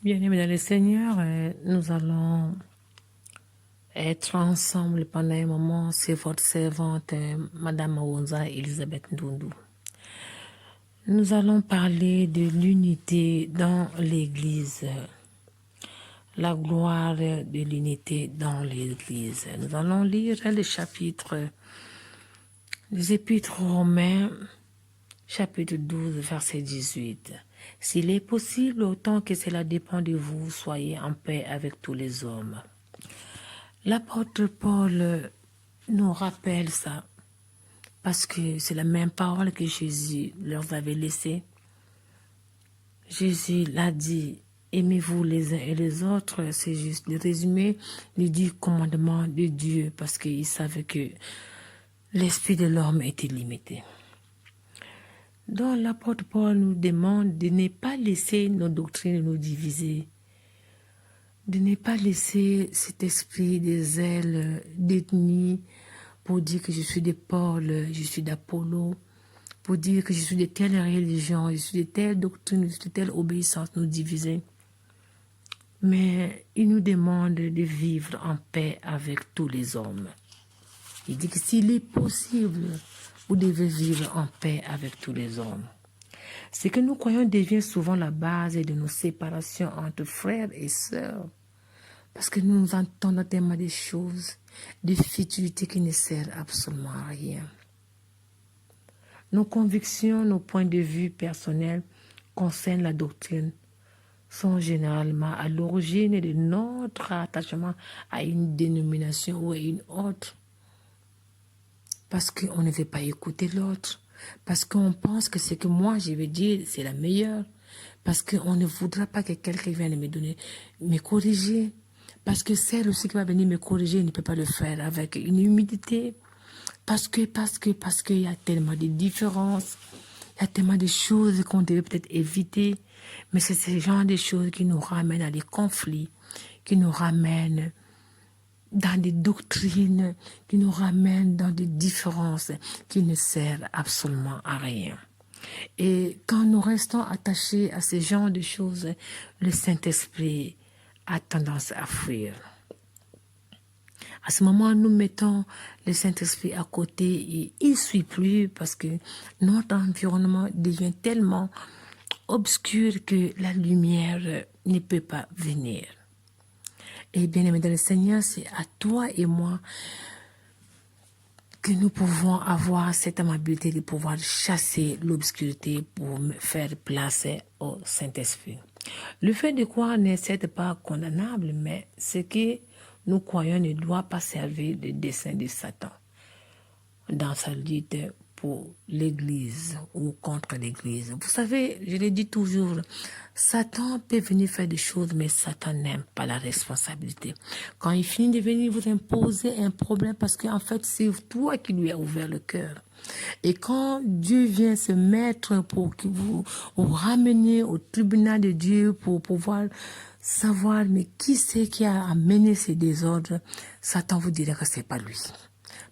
Bien-aimés dans le Seigneur, nous allons être ensemble pendant un moment. C'est votre servante, Madame Awonza Elisabeth Ndundu. Nous allons parler de l'unité dans l'Église, la gloire de l'unité dans l'Église. Nous allons lire le chapitre des Épîtres romains, chapitre 12, verset 18. S'il est possible, autant que cela dépend de vous, soyez en paix avec tous les hommes. L'apôtre Paul nous rappelle ça parce que c'est la même parole que Jésus leur avait laissée. Jésus l'a dit, aimez-vous les uns et les autres, c'est juste le résumé du 10 commandements de Dieu parce qu'il savait que l'esprit de l'homme était limité. Donc l'apôtre Paul nous demande de ne pas laisser nos doctrines nous diviser, de ne pas laisser cet esprit des zèles, d'ethnie, pour dire que je suis de Paul, je suis d'Apollo, pour dire que je suis de telle religion, je suis de telle doctrine, je suis de telle obéissance, nous diviser. Mais il nous demande de vivre en paix avec tous les hommes. Il dit que s'il est possible, vous devez vivre en paix avec tous les hommes. Ce que nous croyons devient souvent la base de nos séparations entre frères et sœurs. Parce que nous entendons tellement des choses, des futilités qui ne servent absolument à rien. Nos convictions, nos points de vue personnels concernant la doctrine sont généralement à l'origine de notre attachement à une dénomination ou à une autre. Parce qu'on ne veut pas écouter l'autre. Parce qu'on pense que ce que moi je veux dire, c'est la meilleure. Parce qu'on ne voudra pas que quelqu'un vienne me corriger. Parce que celle aussi qui va venir me corriger ne peut pas le faire avec une humilité. Parce qu'il y a tellement de différences. Il y a tellement de choses qu'on devait peut-être éviter. Mais c'est ce genre de choses qui nous ramènent à des conflits, qui nous ramènent dans des doctrines, qui nous ramènent dans des différences qui ne servent absolument à rien. Et quand nous restons attachés à ce genre de choses, le Saint-Esprit a tendance à fuir. À ce moment, nous mettons le Saint-Esprit à côté et il ne suit plus parce que notre environnement devient tellement obscur que la lumière ne peut pas venir. Et bien aimé dans le Seigneur, c'est à toi et moi que nous pouvons avoir cette amabilité de pouvoir chasser l'obscurité pour faire place au Saint-Esprit. Le fait de croire n'est certes pas condamnable, mais ce que nous croyons ne doit pas servir de dessein de Satan dans sa lutte pour l'Église ou contre l'Église. Vous savez, je le dis toujours, Satan peut venir faire des choses, mais Satan n'aime pas la responsabilité. Quand il finit de venir vous imposer un problème, parce qu'en fait, c'est toi qui lui as ouvert le cœur. Et quand Dieu vient se mettre pour que vous ramener au tribunal de Dieu pour pouvoir savoir, mais qui c'est qui a amené ces désordres, Satan vous dira que c'est pas lui.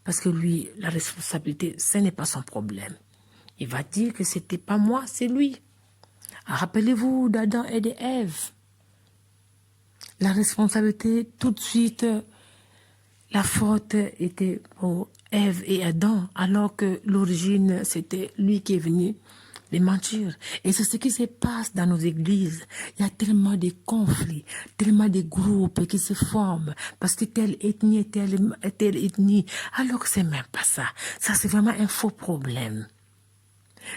Parce que lui, la responsabilité, ce n'est pas son problème. Il va dire que c'était pas moi, c'est lui. Rappelez-vous d'Adam et d'Ève. La responsabilité, tout de suite, la faute était pour Ève et Adam, alors que l'origine, c'était lui qui est venu les mentir. Et c'est ce qui se passe dans nos églises. Il y a tellement de conflits, tellement de groupes qui se forment parce que telle ethnie, telle ethnie, alors que c'est même pas ça. Ça, c'est vraiment un faux problème.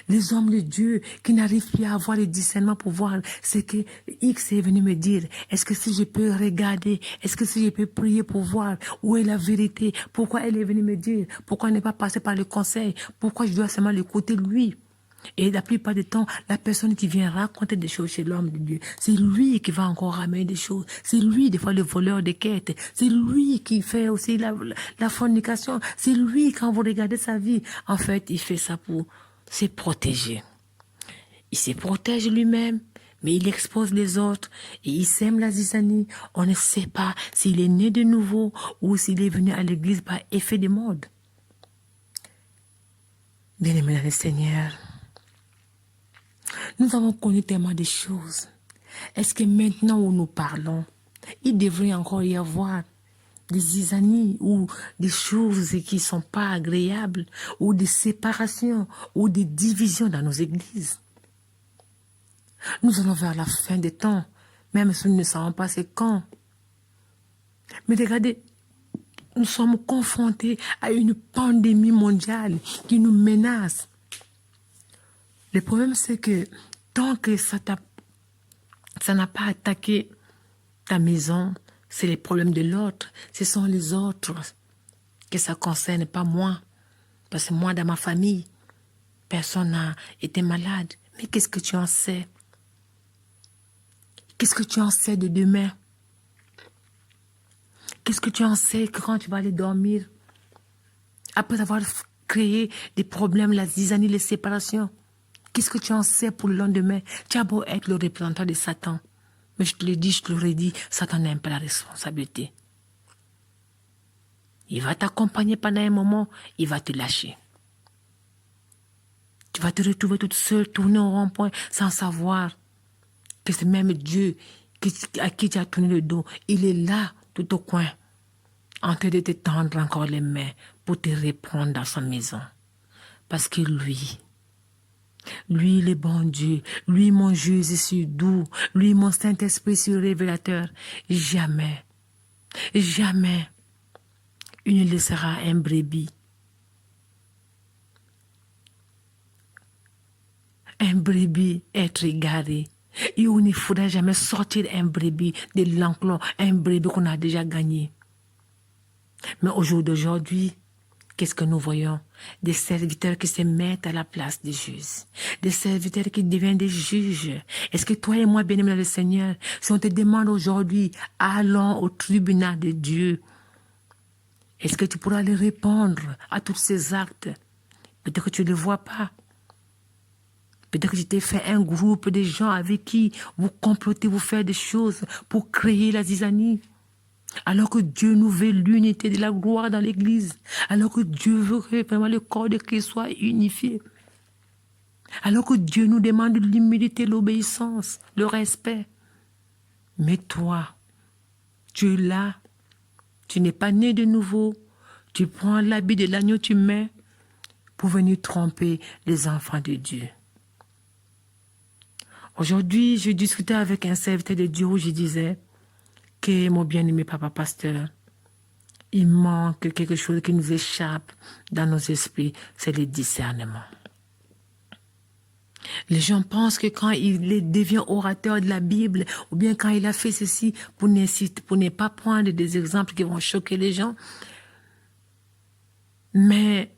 Les hommes de Dieu qui n'arrivent plus à avoir le discernement pour voir ce que X est venu me dire. Est-ce que si je peux regarder, est-ce que si je peux prier pour voir où est la vérité, pourquoi elle est venue me dire, pourquoi ne pas passer par le conseil, pourquoi je dois seulement l'écouter lui. Et la plupart du temps, la personne qui vient raconter des choses chez l'homme de Dieu, c'est lui qui va encore ramener des choses. C'est lui, des fois, le voleur de quêtes. C'est lui qui fait aussi la fornication. C'est lui, quand vous regardez sa vie, en fait, il fait ça pour se protéger. Il se protège lui-même, mais il expose les autres et il sème la zizanie. On ne sait pas s'il est né de nouveau ou s'il est venu à l'église par effet de mode. Bien-aimé dans le Seigneur, nous avons connu tellement de choses. Est-ce que maintenant où nous parlons, il devrait encore y avoir des zizanies ou des choses qui ne sont pas agréables ou des séparations ou des divisions dans nos églises? Nous allons vers la fin des temps, même si nous ne savons pas c'est quand. Mais regardez, nous sommes confrontés à une pandémie mondiale qui nous menace. Le problème, c'est que tant que ça n'a pas attaqué ta maison, c'est les problèmes de l'autre. Ce sont les autres que ça concerne, pas moi. Parce que moi, dans ma famille, personne n'a été malade. Mais qu'est-ce que tu en sais? Qu'est-ce que tu en sais de demain? Qu'est-ce que tu en sais que quand tu vas aller dormir, après avoir créé des problèmes, la zizanie, les séparations, qu'est-ce que tu en sais pour le lendemain? Tu as beau être le représentant de Satan. Mais je te l'ai dit, je te l'aurais dit, Satan n'aime pas la responsabilité. Il va t'accompagner pendant un moment, il va te lâcher. Tu vas te retrouver toute seule, tourner au rond-point, sans savoir que c'est même Dieu à qui tu as tourné le dos. Il est là, tout au coin, en train de te tendre encore les mains pour te reprendre dans sa maison. Parce que lui, le bon Dieu, lui, mon Jésus si doux, lui, mon Saint-Esprit si révélateur, jamais, jamais, il ne laissera un brebis être égaré. Et il ne faudra jamais sortir un brebis de l'enclos, un brebis qu'on a déjà gagné. Mais au jour d'aujourd'hui, qu'est-ce que nous voyons? Des serviteurs qui se mettent à la place des juges. Des serviteurs qui deviennent des juges. Est-ce que toi et moi, bien-aimé le Seigneur, si on te demande aujourd'hui, allons au tribunal de Dieu, est-ce que tu pourras aller répondre à tous ces actes? Peut-être que tu ne les vois pas. Peut-être que tu t'es fait un groupe de gens avec qui vous complotez, vous faites des choses pour créer la zizanie. Alors que Dieu nous veut l'unité de la gloire dans l'Église. Alors que Dieu veut que vraiment le corps de Christ soit unifié. Alors que Dieu nous demande l'humilité, l'obéissance, le respect. Mais toi, tu es là. Tu n'es pas né de nouveau. Tu prends l'habit de l'agneau, tu mets pour venir tromper les enfants de Dieu. Aujourd'hui, je discutais avec un serviteur de Dieu où je disais que mon bien-aimé papa pasteur, il manque quelque chose qui nous échappe dans nos esprits, c'est le discernement. Les gens pensent que quand il devient orateur de la Bible, ou bien quand il a fait ceci, pour ne pas prendre des exemples qui vont choquer les gens, mais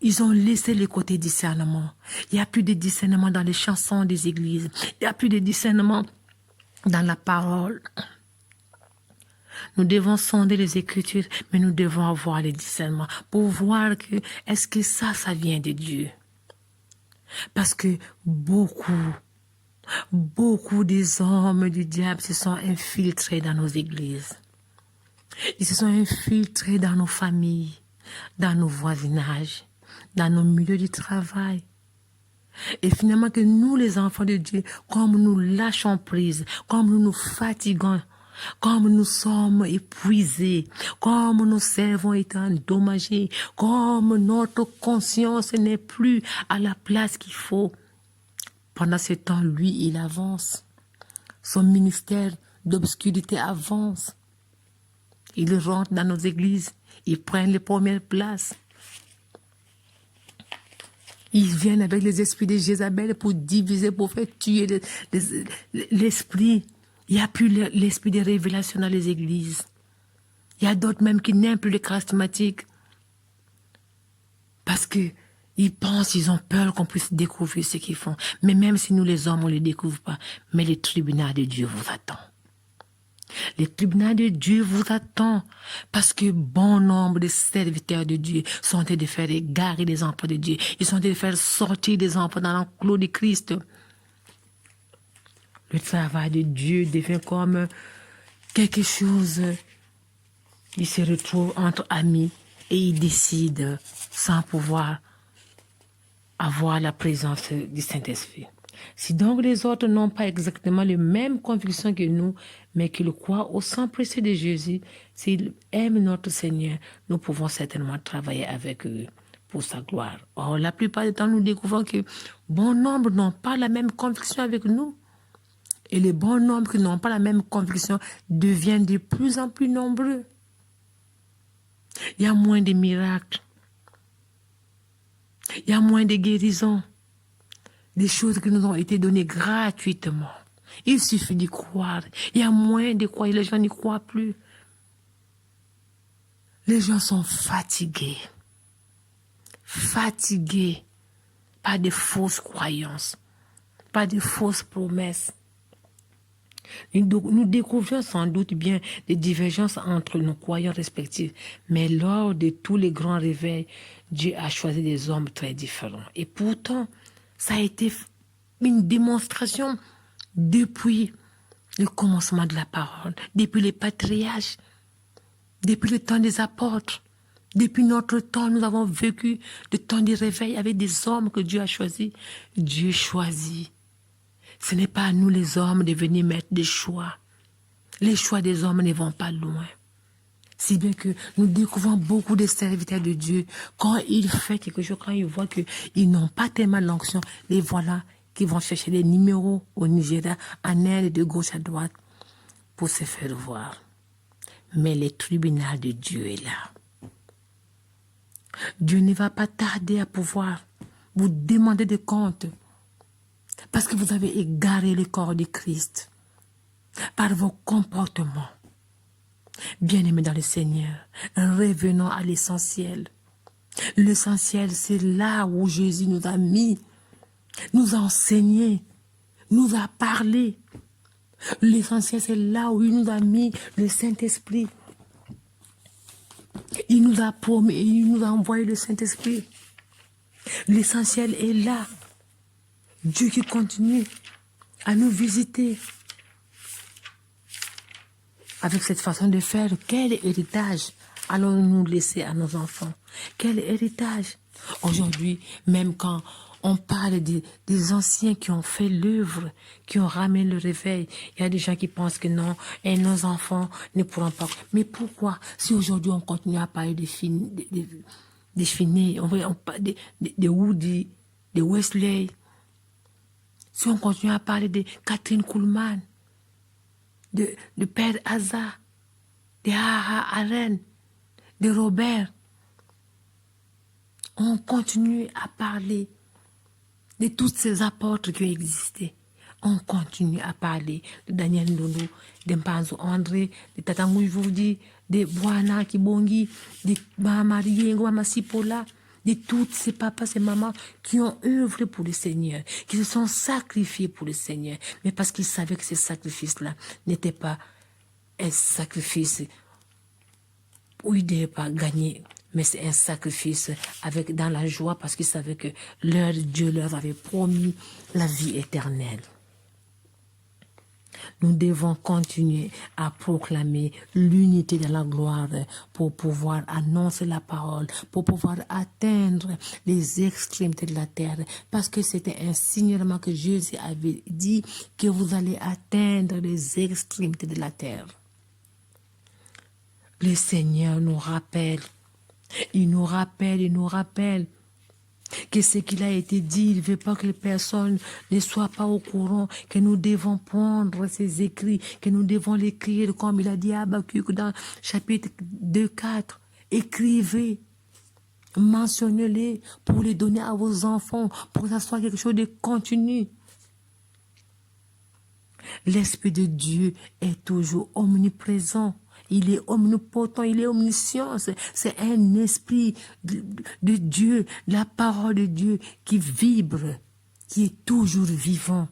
ils ont laissé le côté discernement. Il n'y a plus de discernement dans les chansons des églises. Il n'y a plus de discernement dans la parole. Nous devons sonder les Écritures, mais nous devons avoir le discernement pour voir que est-ce que ça vient de Dieu. Parce que beaucoup des hommes du diable se sont infiltrés dans nos églises. Ils se sont infiltrés dans nos familles, dans nos voisinages, dans nos milieux de travail. Et finalement que nous, les enfants de Dieu, comme nous lâchons prise, comme nous nous fatiguons, comme nous sommes épuisés, comme nos cerveaux sont endommagés, comme notre conscience n'est plus à la place qu'il faut. Pendant ce temps, lui, il avance. Son ministère d'obscurité avance. Il rentre dans nos églises, il prend les premières places. Ils viennent avec les esprits de Jézabel pour diviser, pour faire tuer l'esprit. Il n'y a plus l'esprit de révélation dans les églises. Il y a d'autres même qui n'aiment plus les charismatiques. Parce qu'ils pensent, ils ont peur qu'on puisse découvrir ce qu'ils font. Mais même si nous les hommes, on ne les découvre pas. Mais le tribunal de Dieu vous attend. Le tribunal de Dieu vous attend parce que bon nombre de serviteurs de Dieu sont en train de faire égarer les enfants de Dieu. Ils sont en train de faire sortir des enfants dans l'enclos de Christ. Le travail de Dieu devient comme quelque chose. Il se retrouve entre amis et il décide sans pouvoir avoir la présence du Saint-Esprit. Si donc les autres n'ont pas exactement les mêmes convictions que nous, mais qu'ils croient au sang précieux de Jésus, s'ils aiment notre Seigneur, nous pouvons certainement travailler avec eux pour sa gloire. Or, la plupart du temps, nous découvrons que bon nombre n'ont pas la même conviction avec nous. Et les bons nombres qui n'ont pas la même conviction deviennent de plus en plus nombreux. Il y a moins de miracles. Il y a moins de guérisons. Des choses qui nous ont été données gratuitement. Il suffit d'y croire. Il y a moins de croire. Les gens n'y croient plus. Les gens sont fatigués. Fatigués par de fausses croyances, par de fausses promesses. Nous découvrons sans doute bien des divergences entre nos croyants respectifs, mais lors de tous les grands réveils, Dieu a choisi des hommes très différents. Et pourtant, ça a été une démonstration depuis le commencement de la parole, depuis les patriarches, depuis le temps des apôtres. Depuis notre temps, nous avons vécu le temps du réveil avec des hommes que Dieu a choisis. Dieu choisit. Ce n'est pas à nous les hommes de venir mettre des choix. Les choix des hommes ne vont pas loin. Si bien que nous découvrons beaucoup de serviteurs de Dieu. Quand ils font quelque chose, quand ils voient qu'ils n'ont pas tellement l'onction, les voilà qui vont chercher des numéros au Nigeria, en Inde, de gauche à droite, pour se faire voir. Mais le tribunal de Dieu est là. Dieu ne va pas tarder à pouvoir vous demander des comptes parce que vous avez égaré le corps de Christ par vos comportements. Bien-aimés dans le Seigneur, revenons à l'essentiel. L'essentiel, c'est là où Jésus nous a mis, nous a enseigné, nous a parlé. L'essentiel, c'est là où il nous a mis le Saint-Esprit. Il nous a promis, il nous a envoyé le Saint-Esprit. L'essentiel est là. Dieu qui continue à nous visiter. Avec cette façon de faire, quel héritage allons-nous laisser à nos enfants? Quel héritage? Aujourd'hui, même quand on parle des anciens qui ont fait l'œuvre, qui ont ramené le réveil, il y a des gens qui pensent que non, et nos enfants ne pourront pas. Mais pourquoi? Si aujourd'hui on continue à parler des Finney, on parle de Woody, de Wesley, si on continue à parler de Catherine Kuhlman, de Père Hazard, de Ha Aren, de Robert, on continue à parler de tous ces apôtres qui ont existé. On continue à parler de Daniel Ndolo, de Mpanzo André, de Tatangui Voudi, de Bwana Kibongi, de Mama Riengo, Mama Sipola, de tous ces papas et mamans qui ont œuvré pour le Seigneur, qui se sont sacrifiés pour le Seigneur, mais parce qu'ils savaient que ces sacrifices-là n'étaient pas un sacrifice où ils ne devaient pas gagner, mais c'est un sacrifice avec dans la joie parce qu'ils savaient que leur Dieu leur avait promis la vie éternelle. Nous devons continuer à proclamer l'unité de la gloire pour pouvoir annoncer la parole, pour pouvoir atteindre les extrémités de la terre. Parce que c'était un signalement que Jésus avait dit que vous allez atteindre les extrémités de la terre. Le Seigneur nous rappelle, il nous rappelle que ce qu'il a été dit, il ne veut pas que les personnes ne soient pas au courant, que nous devons prendre ces écrits, que nous devons l'écrire, comme il a dit à Habakkuk dans chapitre 2-4. Écrivez, mentionnez-les pour les donner à vos enfants, pour que ça soit quelque chose de continu. L'Esprit de Dieu est toujours omniprésent. Il est omnipotent, il est omniscient. C'est un esprit de Dieu, la parole de Dieu qui vibre, qui est toujours vivant.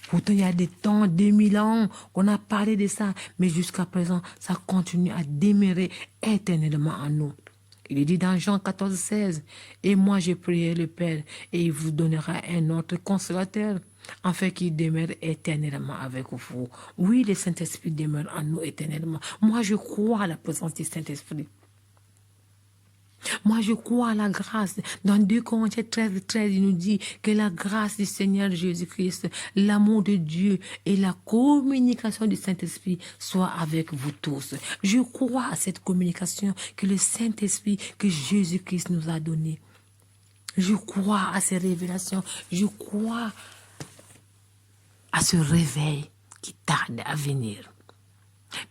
Pourtant, il y a des temps, 2000 ans, qu'on a parlé de ça, mais jusqu'à présent, ça continue à demeurer éternellement en nous. Il est dit dans Jean 14,16, « Et moi, j'ai prié le Père, et il vous donnera un autre consolateur, afin qu'il demeure éternellement avec vous. » Oui, le Saint-Esprit demeure en nous éternellement. Moi, je crois à la présence du Saint-Esprit. Moi, je crois à la grâce. Dans 2 Corinthiens 13, il nous dit que la grâce du Seigneur Jésus-Christ, l'amour de Dieu et la communication du Saint-Esprit soient avec vous tous. Je crois à cette communication que le Saint-Esprit, que Jésus-Christ nous a donnée. Je crois à ces révélations. Je crois à ce réveil qui tarde à venir.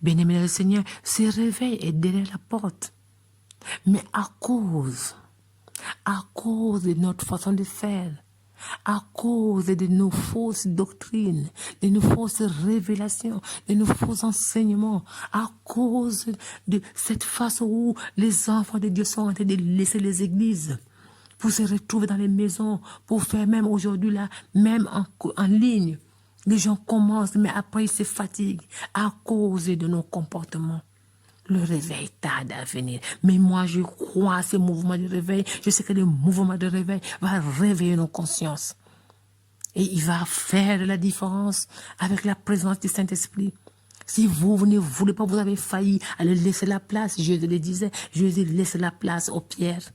Bien-aimé le Seigneur, ce réveil est derrière la porte. Mais à cause de notre façon de faire, à cause de nos fausses doctrines, de nos fausses révélations, de nos faux enseignements, à cause de cette façon où les enfants de Dieu sont en train de laisser les églises pour se retrouver dans les maisons, pour faire même aujourd'hui là, même en ligne. Les gens commencent, mais après ils se fatiguent à cause de nos comportements. Le réveil tarde à venir. Mais moi, je crois à ce mouvement de réveil. Je sais que le mouvement de réveil va réveiller nos consciences. Et il va faire la différence avec la présence du Saint-Esprit. Si vous ne voulez pas, vous avez failli à laisser la place. Jésus le disait, Jésus laisse la place aux pierres.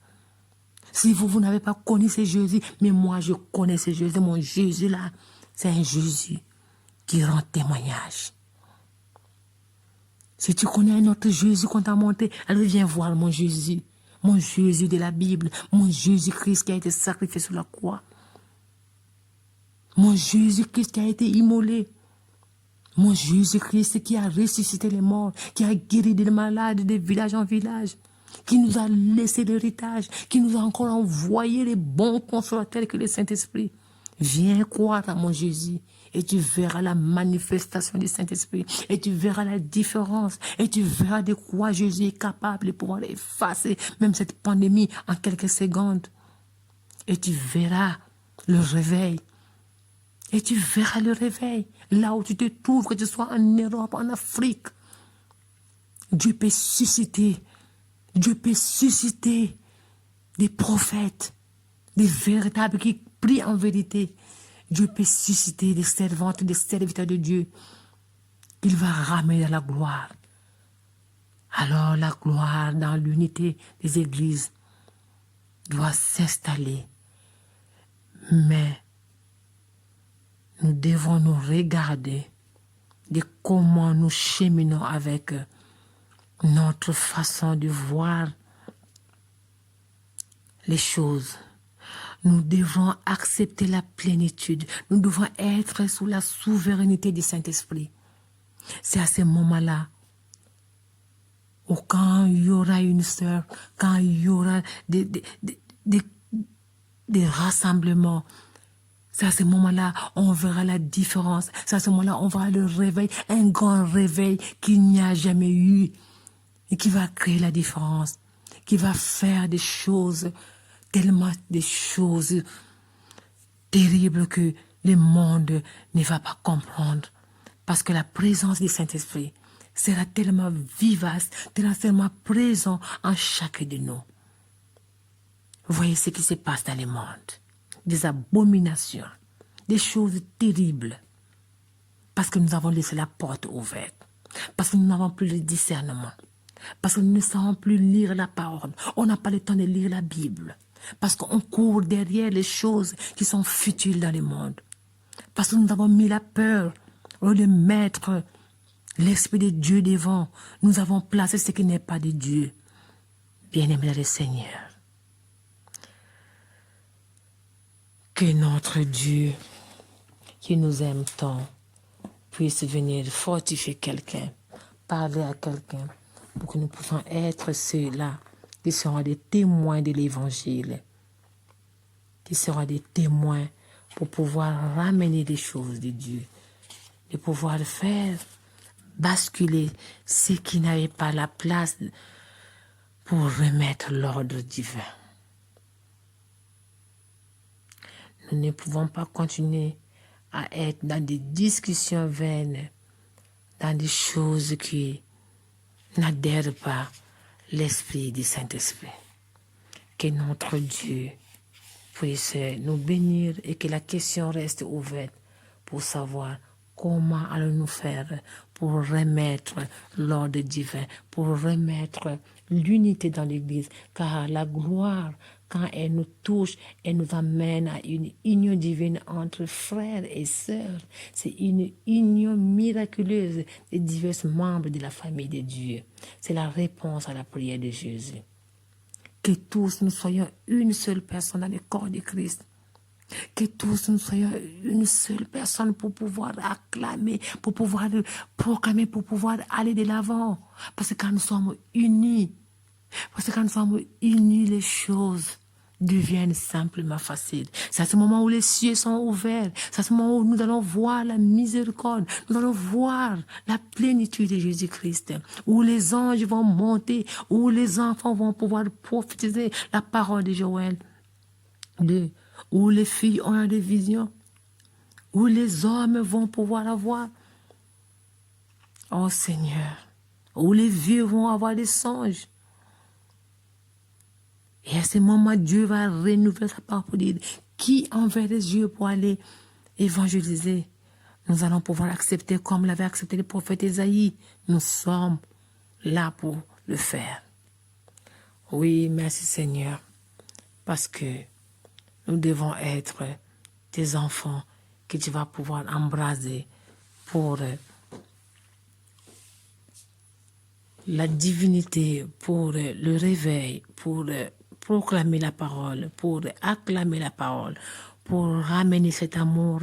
Si vous n'avez pas connu ce Jésus, mais moi, je connais ce Jésus. Mon Jésus là, c'est un Jésus qui rend témoignage. Si tu connais un autre Jésus qu'on t'a montré, alors viens voir mon Jésus de la Bible, mon Jésus-Christ qui a été sacrifié sur la croix, mon Jésus-Christ qui a été immolé, mon Jésus-Christ qui a ressuscité les morts, qui a guéri des malades de village en village, qui nous a laissé l'héritage, qui nous a encore envoyé les bons consolateurs que le Saint-Esprit. Viens croire à mon Jésus et tu verras la manifestation du Saint-Esprit et tu verras la différence et tu verras de quoi Jésus est capable de pouvoir effacer même cette pandémie en quelques secondes. Et tu verras le réveil. Et tu verras le réveil là où tu te trouves, que tu sois en Europe, en Afrique. Dieu peut susciter des prophètes, des véritables qui prient en vérité. Dieu peut susciter des servantes, des serviteurs de Dieu qu'il va ramener à la gloire. Alors la gloire dans l'unité des églises doit s'installer. Mais nous devons nous regarder de comment nous cheminons avec notre façon de voir les choses. Nous devons accepter la plénitude. Nous devons être sous la souveraineté du Saint-Esprit. C'est à ce moment-là où quand il y aura une sœur, quand il y aura des rassemblements, c'est à ce moment-là on verra la différence. C'est à ce moment-là on verra le réveil, un grand réveil qu'il n'y a jamais eu et qui va créer la différence, qui va faire des choses, tellement des choses terribles que le monde ne va pas comprendre. Parce que la présence du Saint-Esprit sera tellement vivace, tellement présent en chacun de nous. Voyez ce qui se passe dans le monde. Des abominations, des choses terribles. Parce que nous avons laissé la porte ouverte. Parce que nous n'avons plus le discernement. Parce que nous ne savons plus lire la parole. On n'a pas le temps de lire la Bible. Parce qu'on court derrière les choses qui sont futiles dans le monde. Parce que nous avons mis la peur au lieu de mettre l'Esprit de Dieu devant. Nous avons placé ce qui n'est pas de Dieu. Bien-aimé le Seigneur, que notre Dieu, qui nous aime tant, puisse venir fortifier quelqu'un, parler à quelqu'un, pour que nous puissions être ceux-là qui seront des témoins de l'Évangile, qui seront des témoins pour pouvoir ramener des choses de Dieu, de pouvoir faire basculer ce qui n'avait pas la place pour remettre l'ordre divin. Nous ne pouvons pas continuer à être dans des discussions vaines, dans des choses qui n'adhèrent pas l'Esprit du Saint-Esprit. Que notre Dieu puisse nous bénir et que la question reste ouverte pour savoir comment allons-nous faire pour remettre l'ordre divin, pour remettre l'unité dans l'Église, car la gloire, quand elle nous touche, elle nous amène à une union divine entre frères et sœurs. C'est une union miraculeuse des divers membres de la famille de Dieu. C'est la réponse à la prière de Jésus. Que tous nous soyons une seule personne dans le corps de Christ. Que tous nous soyons une seule personne pour pouvoir acclamer, pour pouvoir proclamer, pour pouvoir aller de l'avant. Parce que quand nous sommes unis, les choses deviennent simplement faciles. C'est à ce moment où les cieux sont ouverts. C'est à ce moment où nous allons voir la miséricorde. Nous allons voir la plénitude de Jésus-Christ. Où les anges vont monter. Où les enfants vont pouvoir prophétiser la parole de Joël. Où les filles ont des visions. Où les hommes vont pouvoir avoir. Oh Seigneur. Où les vieux vont avoir des songes. Et à ce moment, Dieu va renouveler sa parole pour dire qui enverra les yeux pour aller évangéliser. Nous allons pouvoir accepter comme l'avait accepté le prophète Ésaïe. Nous sommes là pour le faire. Oui, merci Seigneur. Parce que nous devons être des enfants que tu vas pouvoir embraser pour la divinité, pour le réveil, pour proclamer la parole, pour acclamer la parole, pour ramener cet amour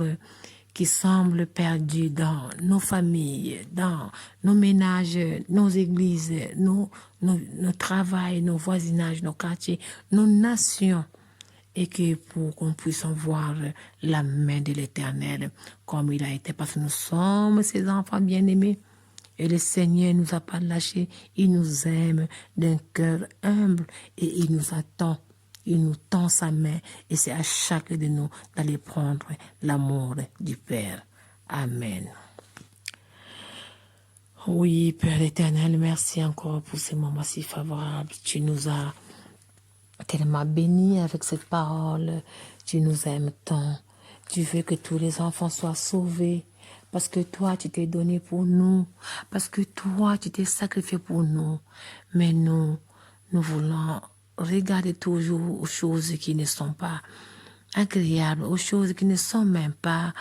qui semble perdu dans nos familles, dans nos ménages, nos églises, nos travails, nos voisinages, nos quartiers, nos nations. Et que pour qu'on puisse voir la main de l'Éternel comme il a été, parce que nous sommes ses enfants bien-aimés. Et le Seigneur ne nous a pas lâchés. Il nous aime d'un cœur humble et il nous attend. Il nous tend sa main et c'est à chacun de nous d'aller prendre l'amour du Père. Amen. Oui, Père éternel, merci encore pour ces moments si favorables. Tu nous as tellement bénis avec cette parole. Tu nous aimes tant. Tu veux que tous les enfants soient sauvés. Parce que toi, tu t'es donné pour nous. Parce que toi, tu t'es sacrifié pour nous. Mais nous voulons regarder toujours aux choses qui ne sont pas agréables, aux choses qui ne sont même pas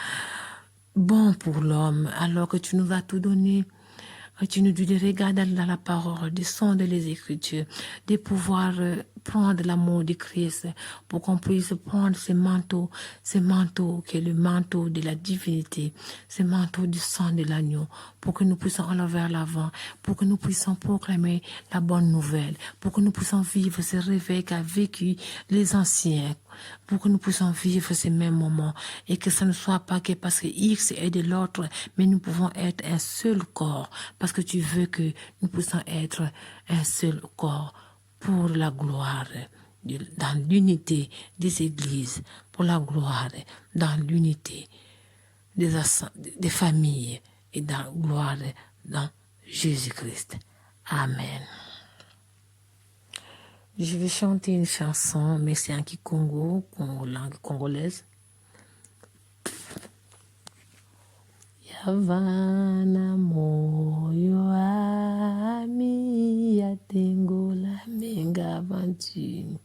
bonnes pour l'homme, alors que tu nous as tout donné. Tu nous dis de regarder dans la parole, de sonder les Écritures, de pouvoir prendre l'amour de Christ pour qu'on puisse prendre ce manteau qui est le manteau de la divinité, ce manteau du sang de l'agneau, pour que nous puissions aller vers l'avant, pour que nous puissions proclamer la bonne nouvelle, pour que nous puissions vivre ce réveil qu'a vécu les anciens, pour que nous puissions vivre ces mêmes moments et que ça ne soit pas que parce que X est de l'autre, mais nous pouvons être un seul corps parce que tu veux que nous puissions être un seul corps pour la gloire, dans l'unité des églises, pour la gloire, dans l'unité des familles et dans la gloire dans Jésus-Christ. Amen. Je vais chanter une chanson, mais c'est en Kikongo, langue congolaise. Yavana moyo ami yatengola menga vanti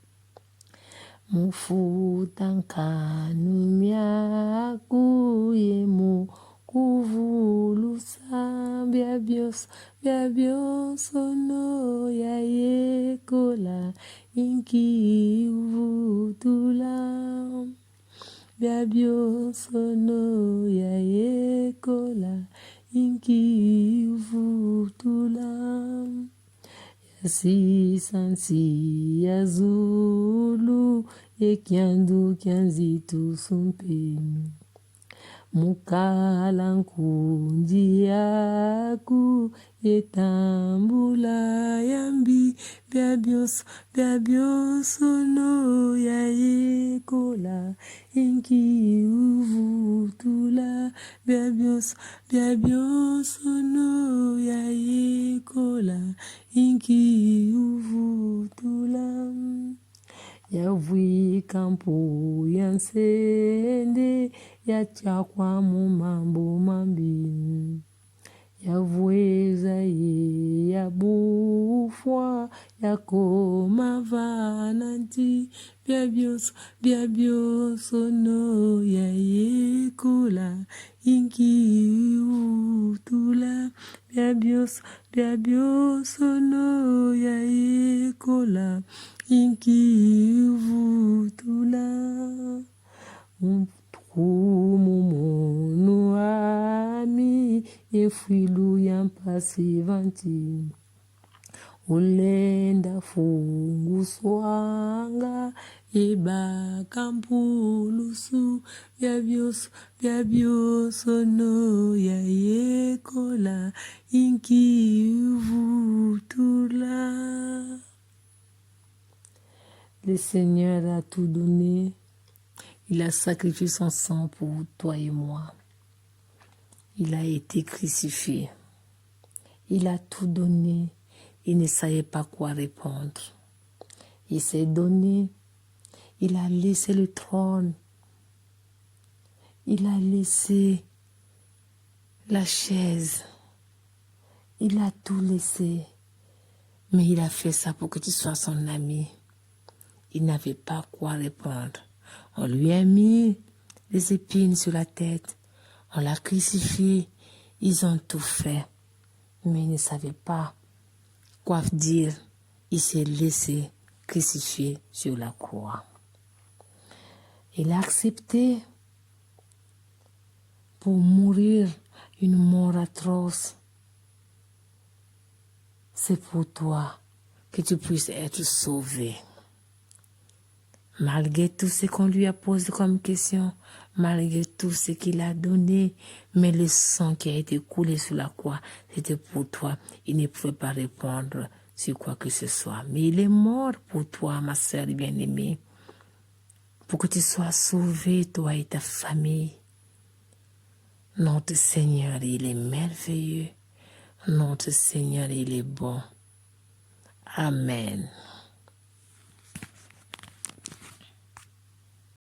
mufuta nkanu myaku yemu kuvulusa bya byoso no ya yekola inki uvutula bya byoso no ya yekola inki uvutula yasisansi yazulu ekyandu kyanzitu sumpeni mukala nkundi yaku etambula yambi bya byoso no ya yekola inki uvutula bya byoso no ya yekola inki uvutula yavui kampu yansende yachakwamu mambo mambi yaweza ye yabufwa yakoma vananti bya byoso no yayekola inkiutula bya byoso no yayekola inkiutula Mumunu ami yefilu yampasivanti ulenda fungu swanga ibakampulusu bya byoso no yayekola inkivutula. Le Seigneur a tout donné. Il a sacrifié son sang pour toi et moi. Il a été crucifié. Il a tout donné. Il ne savait pas quoi répondre. Il s'est donné. Il a laissé le trône. Il a laissé la chaise. Il a tout laissé. Mais il a fait ça pour que tu sois son ami. Il n'avait pas quoi répondre. On lui a mis des épines sur la tête. On l'a crucifié. Ils ont tout fait. Mais il ne savait pas quoi dire. Il s'est laissé crucifier sur la croix. Il a accepté pour mourir une mort atroce. C'est pour toi que tu puisses être sauvé. Malgré tout ce qu'on lui a posé comme question, malgré tout ce qu'il a donné, mais le sang qui a été coulé sur la croix, c'était pour toi. Il ne pouvait pas répondre sur quoi que ce soit. Mais il est mort pour toi, ma sœur bien-aimée, pour que tu sois sauvé, toi et ta famille. Notre Seigneur, il est merveilleux. Notre Seigneur, il est bon. Amen.